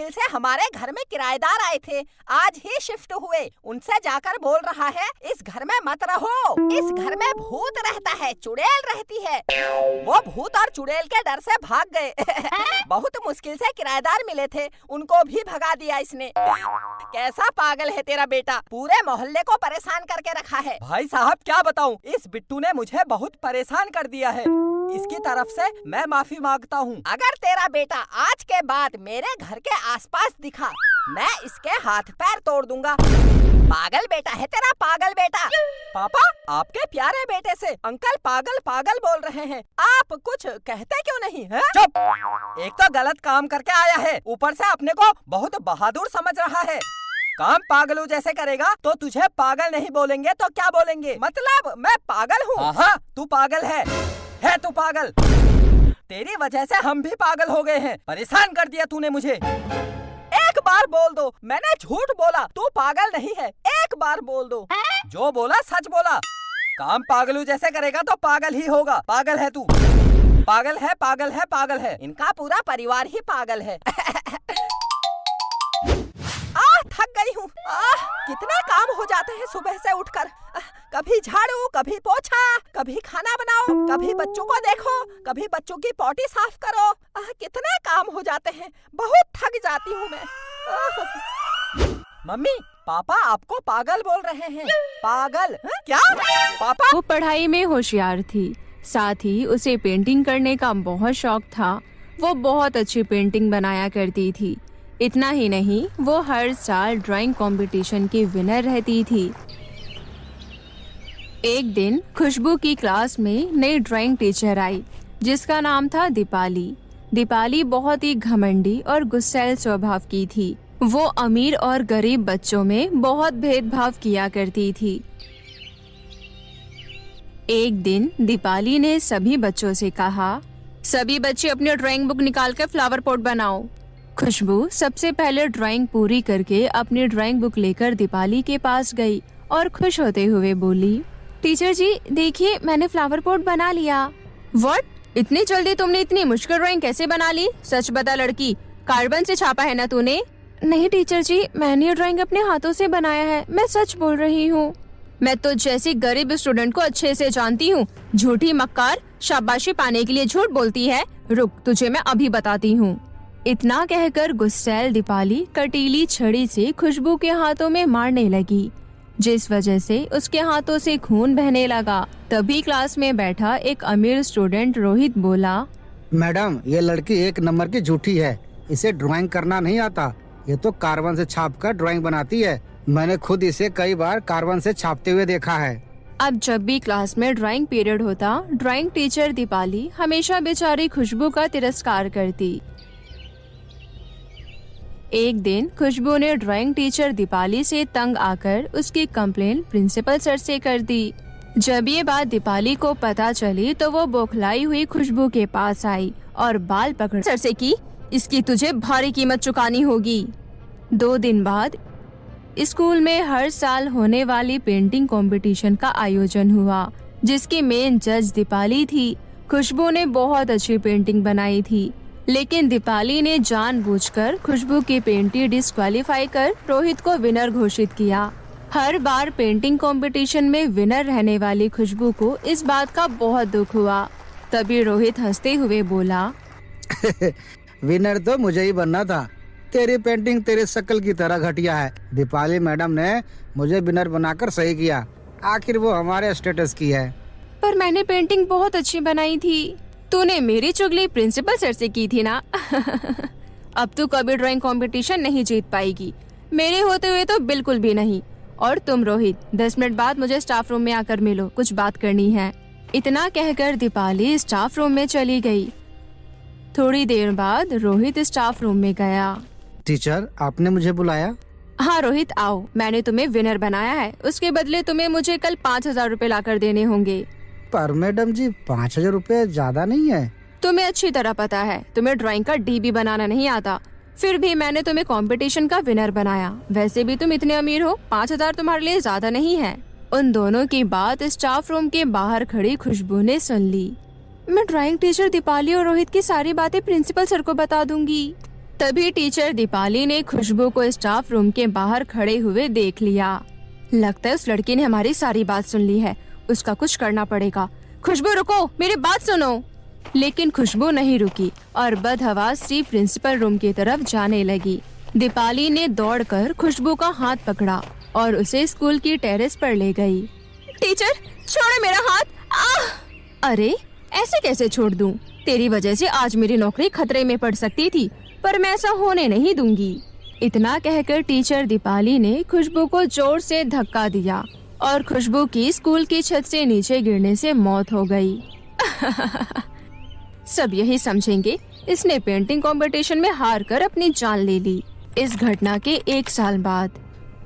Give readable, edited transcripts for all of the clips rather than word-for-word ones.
से हमारे घर में किराएदार आए थे, आज ही शिफ्ट हुए। उनसे जाकर बोल रहा है इस घर में मत रहो, इस घर में भूत रहता है, चुड़ैल रहती है। वो भूत और चुड़ैल के डर से भाग गए। बहुत मुश्किल से किराएदार मिले थे, उनको भी भगा दिया इसने। कैसा पागल है तेरा बेटा, पूरे मोहल्ले को परेशान करके रखा है। भाई साहब क्या बताऊं, इस बिट्टू ने मुझे बहुत परेशान कर दिया है। इसकी तरफ से मैं माफी मांगता हूँ। अगर तेरा बेटा आज के बाद मेरे घर के आसपास दिखा, मैं इसके हाथ पैर तोड़ दूंगा। पागल बेटा है तेरा, पागल बेटा। पापा, आपके प्यारे बेटे से अंकल पागल पागल बोल रहे हैं, आप कुछ कहते क्यों नहीं हैं? चुप! एक तो गलत काम करके आया है, ऊपर से अपने को बहुत बहादुर समझ रहा है। काम पागलों जैसे करेगा तो तुझे पागल नहीं बोलेंगे तो क्या बोलेंगे? मतलब मैं पागल हूँ? हाँ, तू पागल है तू पागल। तेरी वजह से हम भी पागल हो गए हैं, परेशान कर दिया तूने मुझे। एक बार बोल दो, मैंने झूठ बोला, तू पागल नहीं है। एक बार बोल दो, जो बोला सच बोला। काम पागलों जैसे करेगा तो पागल ही होगा। पागल है तू, पागल है, पागल है, पागल है। इनका पूरा परिवार ही पागल है। थक गई हूँ। कितने काम हो जाते हैं सुबह से उठकर। कभी झाड़ू, कभी पोछा, कभी खाना बनाओ, कभी बच्चों को देखो, कभी बच्चों की पॉटी साफ करो। कितने काम हो जाते हैं, बहुत थक जाती हूँ मैं। मम्मी, पापा आपको पागल बोल रहे हैं। पागल? क्या? पापा? वो पढ़ाई में होशियार थी, साथ ही उसे पेंटिंग करने का बहुत शौक था। वो बहुत अच्छी पेंटिंग बनाया करती थी। इतना ही नहीं, वो हर साल ड्राइंग कंपटीशन की विनर रहती थी। एक दिन खुशबू की क्लास में नई ड्राइंग टीचर आई, जिसका नाम था दीपाली। दीपाली बहुत ही घमंडी और गुस्सैल स्वभाव की थी। वो अमीर और गरीब बच्चों में बहुत भेदभाव किया करती थी। एक दिन दीपाली ने सभी बच्चों से कहा, सभी बच्चे अपनी ड्राइंग बुक निकाल कर फ्लावर पॉट बनाओ। खुशबू सबसे पहले ड्राइंग पूरी करके अपनी ड्राइंग बुक लेकर दीपाली के पास गई और खुश होते हुए बोली, टीचर जी देखिए, मैंने फ्लावर पॉट बना लिया। व्हाट? इतनी जल्दी तुमने इतनी मुश्किल ड्राइंग कैसे बना ली? सच बता लड़की, कार्बन से छापा है ना तूने? नहीं टीचर जी, मैंने ये ड्राइंग अपने हाथों से बनाया है, मैं सच बोल रही हूँ। मैं तो जैसी गरीब स्टूडेंट को अच्छे से जानती हूँ, झूठी मक्कार, शाबाशी पाने के लिए झूठ बोलती है। रुक, तुझे मैं अभी बताती हूँ। इतना कहकर गुस्सैल दीपाली कटीली छड़ी से खुशबू के हाथों में मारने लगी, जिस वजह से उसके हाथों से खून बहने लगा। तभी क्लास में बैठा एक अमीर स्टूडेंट रोहित बोला, मैडम, ये लड़की एक नंबर की झूठी है, इसे ड्राइंग करना नहीं आता। ये तो कार्बन से छापकर ड्राइंग बनाती है। मैंने खुद इसे कई बार कार्बन से छापते हुए देखा है। अब जब भी क्लास में ड्राइंग पीरियड होता, ड्राइंग टीचर दीपाली हमेशा बेचारी खुशबू का तिरस्कार करती। एक दिन खुशबू ने ड्राइंग टीचर दीपाली से तंग आकर उसकी कंप्लेंट प्रिंसिपल सर से कर दी। जब ये बात दीपाली को पता चली तो वो बौखलाई हुई खुशबू के पास आई और बाल पकड़ सर से की, इसकी तुझे भारी कीमत चुकानी होगी। 2 दिन बाद स्कूल में हर साल होने वाली पेंटिंग कंपटीशन का आयोजन हुआ, जिसकी मेन जज दीपाली थी। खुशबू ने बहुत अच्छी पेंटिंग बनाई थी, लेकिन दीपाली ने जानबूझकर खुशबू की पेंटिंग डिस्क्वालीफाई कर रोहित को विनर घोषित किया। हर बार पेंटिंग कंपटीशन में विनर रहने वाली खुशबू को इस बात का बहुत दुख हुआ। तभी रोहित हंसते हुए बोला, विनर तो मुझे ही बनना था। तेरी पेंटिंग तेरे शक्ल की तरह घटिया है। दीपाली मैडम ने मुझे विनर बनाकर सही किया। आखिर वो हमारे स्टेटस की है। पर मैंने पेंटिंग बहुत अच्छी बनाई थी। तूने मेरी चुगली प्रिंसिपल सर से की थी ना? अब तू कभी ड्राइंग कंपटीशन नहीं जीत पाएगी, मेरे होते हुए तो बिल्कुल भी नहीं। और तुम रोहित, 10 मिनट बाद मुझे स्टाफ रूम में आकर मिलो, कुछ बात करनी है। इतना कहकर दीपाली स्टाफ रूम में चली गई। थोड़ी देर बाद रोहित स्टाफ रूम में गया। टीचर, आपने मुझे बुलाया? हाँ रोहित, आओ, मैंने तुम्हें विनर बनाया है। उसके बदले तुम्हें मुझे कल 5,000 रूपए लाकर देने होंगे। पर मैडम जी, 5,000 रूपए ज्यादा नहीं है? तुम्हें अच्छी तरह पता है तुम्हें ड्राइंग का डीबी बनाना नहीं आता, फिर भी मैंने तुम्हें कंपटीशन का विनर बनाया। वैसे भी तुम इतने अमीर हो, 5,000 तुम्हारे लिए ज्यादा नहीं है। उन दोनों की बात स्टाफ रूम के बाहर खड़ी खुशबू ने सुन ली। मैं ड्राइंग टीचर दीपाली और रोहित की सारी बातें प्रिंसिपल सर को बता दूंगी। तभी टीचर दीपाली ने खुशबू को स्टाफ रूम के बाहर खड़े हुए देख लिया। लगता है उस लड़की ने हमारी सारी बात सुन ली है, उसका कुछ करना पड़ेगा। खुशबू रुको, मेरी बात सुनो। लेकिन खुशबू नहीं रुकी और बदहवास सी प्रिंसिपल रूम की तरफ जाने लगी। दीपाली ने दौड़कर खुशबू का हाथ पकड़ा और उसे स्कूल की टेरेस पर ले गई। टीचर छोड़ो मेरा हाथ। अरे ऐसे कैसे छोड़ दूं? तेरी वजह से आज मेरी नौकरी खतरे में पड़ सकती थी, पर मैं ऐसा होने नहीं दूंगी। इतना कहकर टीचर दीपाली ने खुशबू को जोर से धक्का दिया और खुशबू की स्कूल की छत से नीचे गिरने से मौत हो गई। सब यही समझेंगे इसने पेंटिंग कंपटीशन में हार कर अपनी जान ले ली। इस घटना के 1 साल बाद।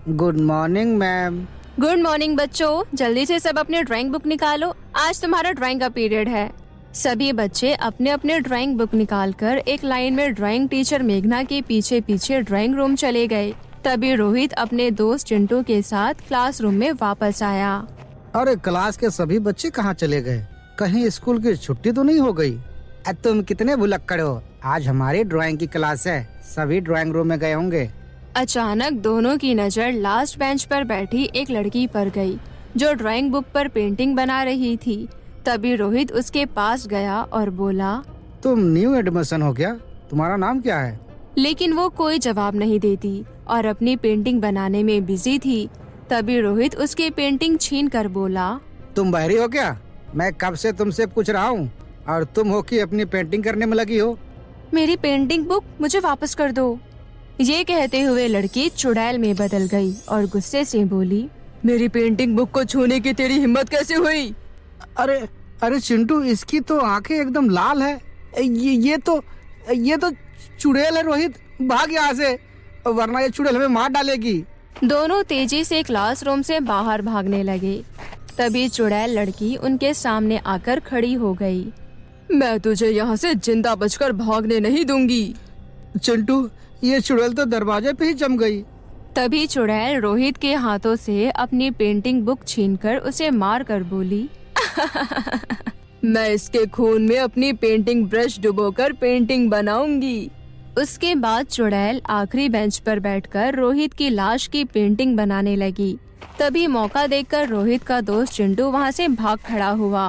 Good morning ma'am. Good morning बच्चों, जल्दी से सब अपने ड्राइंग बुक निकालो, आज तुम्हारा ड्राइंग का पीरियड है। सभी बच्चे अपने अपने ड्राइंग बुक निकालकर एक लाइन में ड्राइंग टीचर मेघना के पीछे पीछे ड्राइंग रूम चले गए। तभी रोहित अपने दोस्त चिंटू के साथ क्लासरूम में वापस आया। अरे क्लास के सभी बच्चे कहाँ चले गए? कहीं स्कूल की छुट्टी तो नहीं हो गई? तुम कितने भुलक्कड़ हो, आज हमारी ड्राइंग की क्लास है, सभी ड्राइंग रूम में गए होंगे। अचानक दोनों की नजर लास्ट बेंच पर बैठी एक लड़की पर गई जो ड्राइंग बुक पर पेंटिंग बना रही थी। तभी रोहित उसके पास गया और बोला, तुम न्यू एडमिशन हो क्या? तुम्हारा नाम क्या है? लेकिन वो कोई जवाब नहीं देती और अपनी पेंटिंग बनाने में बिजी थी। तभी रोहित उसके पेंटिंग छीन कर बोला, तुम बहरी हो क्या? मैं कब से तुमसे पूछ रहा हूँ और तुम हो कि अपनी पेंटिंग करने में लगी हो। मेरी पेंटिंग बुक मुझे वापस कर दो। ये कहते हुए लड़की चुड़ैल में बदल गई और गुस्से से बोली, मेरी पेंटिंग बुक को छूने की तेरी हिम्मत कैसे हुई? अरे अरे चिंटू, इसकी तो आंखें एकदम लाल है। ये तो चुड़ैल है रोहित, भाग यहाँ से वरना ये चुड़ैल हमें मार डालेगी। दोनों तेजी से क्लासरूम से बाहर भागने लगे। तभी चुड़ैल लड़की उनके सामने आकर खड़ी हो गई। मैं तुझे यहाँ से जिंदा बचकर भागने नहीं दूंगी। चिंटू, ये चुड़ैल तो दरवाजे पे ही जम गई। तभी चुड़ैल रोहित के हाथों से अपनी पेंटिंग बुक छीनकर उसे मार कर बोली, मैं इसके खून में अपनी पेंटिंग ब्रश डुबोकर पेंटिंग बनाऊंगी। उसके बाद चुड़ैल आखिरी बेंच पर बैठकर रोहित की लाश की पेंटिंग बनाने लगी। तभी मौका देखकर रोहित का दोस्त चिंटू वहाँ से भाग खड़ा हुआ।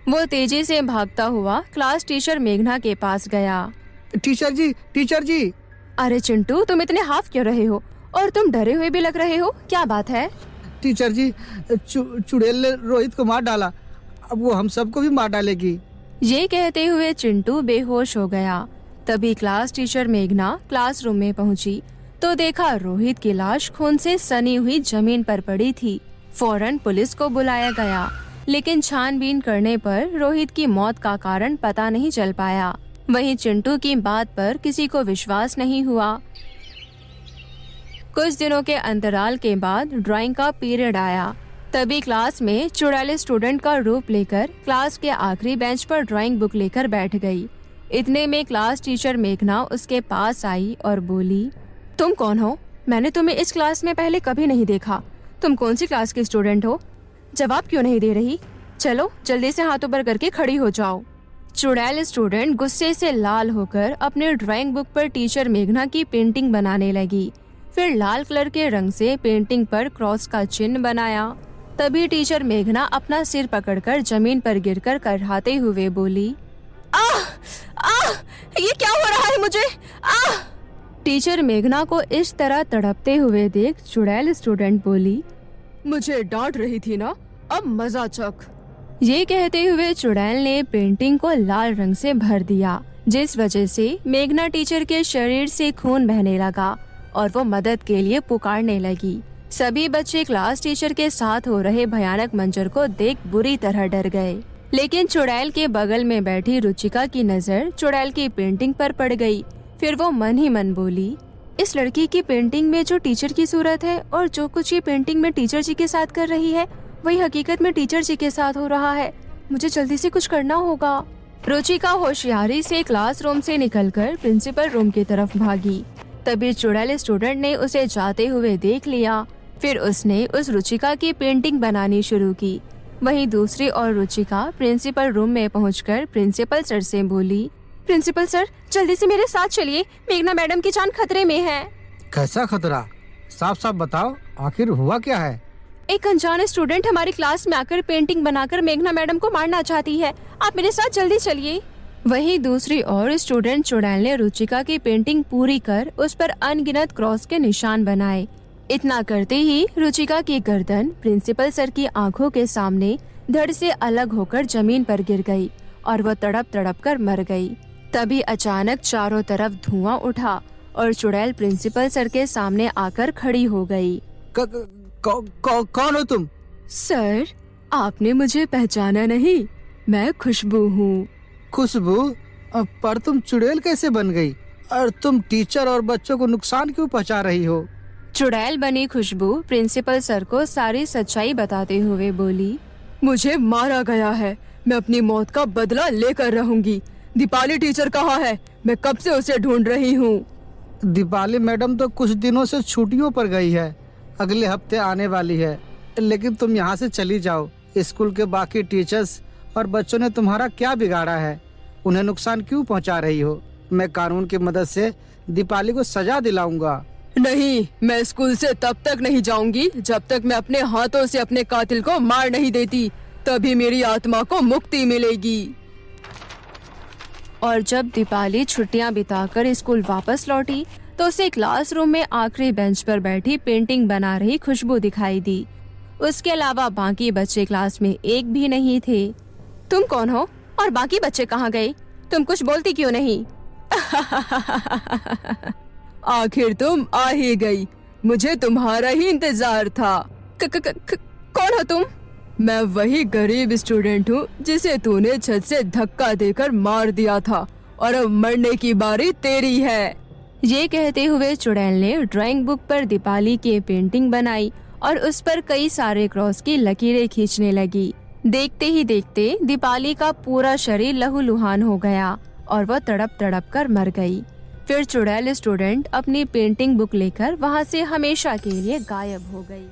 वो तेजी से भागता हुआ क्लास टीचर मेघना के पास गया। टीचर जी। अरे चिंटू, तुम इतने हाफ क्यों रहे हो और तुम डरे हुए भी लग रहे हो, क्या बात है? टीचर जी, चुड़ैल ने रोहित को मार डाला, अब वो हम सबको भी मार डालेगी। ये कहते हुए चिंटू बेहोश हो गया। तभी क्लास टीचर मेघना क्लासरूम में पहुंची तो देखा रोहित की लाश खून से सनी हुई जमीन पर पड़ी थी। फौरन पुलिस को बुलाया गया, लेकिन छानबीन करने पर रोहित की मौत का कारण पता नहीं चल पाया। वहीं चिंटू की बात पर किसी को विश्वास नहीं हुआ। कुछ दिनों के अंतराल के बाद ड्राइंग का पीरियड आया। तभी क्लास में चुड़ैल स्टूडेंट का रूप लेकर क्लास के आखिरी बेंच पर ड्राइंग बुक लेकर बैठ गई। इतने में क्लास टीचर मेघना उसके पास आई और बोली, तुम कौन हो? मैंने तुम्हें इस क्लास में पहले कभी नहीं देखा। तुम कौन सी क्लास के स्टूडेंट हो? जवाब क्यों नहीं दे रही? चलो जल्दी से हाथ ऊपर करके खड़ी हो जाओ। चुड़ैल स्टूडेंट गुस्से से लाल होकर अपने ड्राइंग बुक पर टीचर मेघना की पेंटिंग बनाने लगी। फिर लाल कलर के रंग से पेंटिंग पर क्रॉस का चिन्ह बनाया। तभी टीचर मेघना अपना सिर पकड़कर जमीन पर गिरकर करहाते हुए बोली, आह! आह! ये क्या हो रहा है मुझे? आह! टीचर मेघना को इस तरह तड़पते हुए देख चुड़ैल स्टूडेंट बोली, मुझे डांट रही थी ना, अब मजा चख। ये कहते हुए चुड़ैल ने पेंटिंग को लाल रंग से भर दिया, जिस वजह से मेघना टीचर के शरीर से खून बहने लगा और वो मदद के लिए पुकारने लगी। सभी बच्चे क्लास टीचर के साथ हो रहे भयानक मंजर को देख बुरी तरह डर गए। लेकिन चुड़ैल के बगल में बैठी रुचिका की नजर चुड़ैल की पेंटिंग पर पड़ गई। फिर वो मन ही मन बोली, इस लड़की की पेंटिंग में जो टीचर की सूरत है और जो कुछ ये पेंटिंग में टीचर जी के साथ कर रही है, वही हकीकत में टीचर जी के साथ हो रहा है। मुझे जल्दी से कुछ करना होगा। रुचिका होशियारी से क्लासरूम से निकलकर प्रिंसिपल रूम की तरफ भागी। तभी चुड़ैल स्टूडेंट ने उसे जाते हुए देख लिया। फिर उसने उस रुचिका की पेंटिंग बनानी शुरू की। वहीं दूसरी ओर रुचिका प्रिंसिपल रूम में पहुंचकर प्रिंसिपल सर से बोली, प्रिंसिपल सर, जल्दी से मेरे साथ चलिए, मेघना मैडम की जान खतरे में है। कैसा खतरा? साफ साफ बताओ, आखिर हुआ क्या है? एक अनजाने स्टूडेंट हमारी क्लास में आकर पेंटिंग बनाकर मेघना मैडम को मारना चाहती है। आप मेरे साथ जल्दी चलिए। वहीं दूसरी ओर स्टूडेंट चुड़ैल ने रुचिका की पेंटिंग पूरी कर उस पर अनगिनत क्रॉस के निशान बनाए। इतना करते ही रुचिका की गर्दन प्रिंसिपल सर की आंखों के सामने धड़ से अलग होकर जमीन पर गिर गई और वो तड़प तड़प कर मर गई। तभी अचानक चारों तरफ धुआं उठा और चुड़ैल प्रिंसिपल सर के सामने आकर खड़ी हो गई। कौन हो तुम? सर, आपने मुझे पहचाना नहीं? मैं खुशबू हूँ। खुशबू? पर तुम चुड़ैल कैसे बन गई? और तुम टीचर और बच्चों को नुकसान क्यों पहुंचा रही हो? चुड़ैल बनी खुशबू प्रिंसिपल सर को सारी सच्चाई बताते हुए बोली, मुझे मारा गया है, मैं अपनी मौत का बदला लेकर रहूंगी। दीपाली टीचर कहाँ है? मैं कब से उसे ढूंढ रही हूँ। दीपाली मैडम तो कुछ दिनों से छुट्टियों पर गई है, अगले हफ्ते आने वाली है। लेकिन तुम यहाँ से चली जाओ। स्कूल के बाकी टीचर्स और बच्चों ने तुम्हारा क्या बिगाड़ा है? उन्हें नुकसान क्यों पहुँचा रही हो? मैं कानून की मदद से दीपाली को सजा दिलाऊंगा। नहीं, मैं स्कूल से तब तक नहीं जाऊंगी जब तक मैं अपने हाथों से अपने कातिल को मार नहीं देती। तभी मेरी आत्मा को मुक्ति मिलेगी। और जब दीपाली छुट्टियां बिताकर स्कूल वापस लौटी तो उसे क्लासरूम में आखिरी बेंच पर बैठी पेंटिंग बना रही खुशबू दिखाई दी। उसके अलावा बाकी बच्चे क्लास में एक भी नहीं थे। तुम कौन हो और बाकी बच्चे कहाँ गए? तुम कुछ बोलती क्यों नहीं? आखिर तुम आ ही गई, मुझे तुम्हारा ही इंतजार था। कौन हो तुम? मैं वही गरीब स्टूडेंट हूँ जिसे तूने छत से धक्का देकर मार दिया था और अब मरने की बारी तेरी है। ये कहते हुए चुड़ैल ने ड्राइंग बुक पर दीपाली की पेंटिंग बनाई और उस पर कई सारे क्रॉस की लकीरें खींचने लगी। देखते ही देखते दीपाली का पूरा शरीर लहूलुहान हो गया और वह तड़प तड़प कर मर गई। फिर चुड़ैल स्टूडेंट अपनी पेंटिंग बुक लेकर वहाँ से हमेशा के लिए गायब हो गई।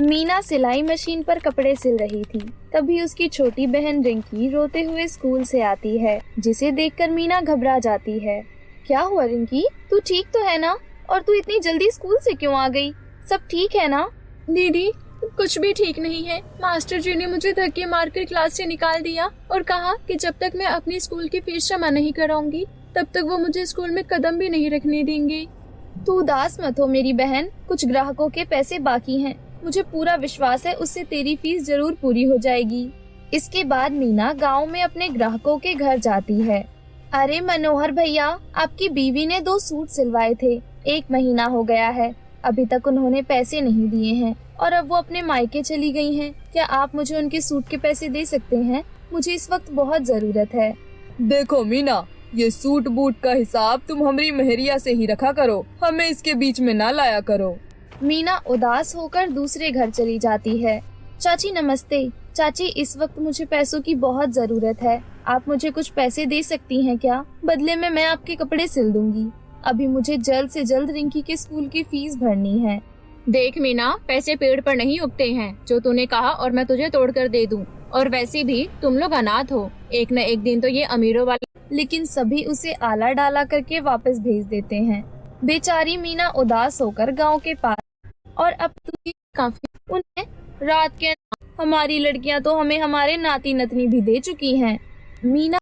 मीना सिलाई मशीन पर कपड़े सिल रही थी। तभी उसकी छोटी बहन रिंकी रोते हुए स्कूल से आती है, जिसे देखकर मीना घबरा जाती है। क्या हुआ रिंकी, तू ठीक तो है ना? और तू इतनी जल्दी स्कूल से क्यों आ गई? सब ठीक है ना? दीदी, कुछ भी ठीक नहीं है। मास्टर जी ने मुझे धक्के मारकर क्लास से निकाल दिया और कहा कि जब तक मैं अपनी स्कूल की फीस जमा नहीं कराऊंगी तब तक वो मुझे स्कूल में कदम भी नहीं रखने देंगे। तू उदास मत हो मेरी बहन, कुछ ग्राहकों के पैसे बाकी हैं। मुझे पूरा विश्वास है उससे तेरी फीस जरूर पूरी हो जाएगी। इसके बाद मीना गांव में अपने ग्राहकों के घर जाती है। अरे मनोहर भैया, आपकी बीवी ने 2 सूट सिलवाए थे, 1 महीना हो गया है, अभी तक उन्होंने पैसे नहीं दिए हैं और अब वो अपने मायके चली गई हैं। क्या आप मुझे उनके सूट के पैसे दे सकते हैं? मुझे इस वक्त बहुत जरूरत है। देखो मीना, ये सूट बूट का हिसाब तुम हमारी मेहरिया से ही रखा करो, हमें इसके बीच में ना लाया करो। मीना उदास होकर दूसरे घर चली जाती है। चाची नमस्ते। चाची, इस वक्त मुझे पैसों की बहुत जरूरत है, आप मुझे कुछ पैसे दे सकती हैं क्या? बदले में मैं आपके कपड़े सिल दूंगी। अभी मुझे जल्द से जल्द रिंकी के स्कूल की फीस भरनी है। देख मीना, पैसे पेड़ पर नहीं उगते हैं, जो तूने कहा और मैं तुझे तोड़ कर दे दूं। और वैसे भी तुम लोग अनाथ हो, एक न एक दिन तो ये अमीरों वाले। लेकिन सभी उसे आला डाला करके वापस भेज देते हैं। बेचारी मीना उदास होकर गांव के पास। और अब तो काफी उन्हें रात के हमारी लड़कियां तो हमें हमारे नाती नतनी भी दे चुकी हैं। मीना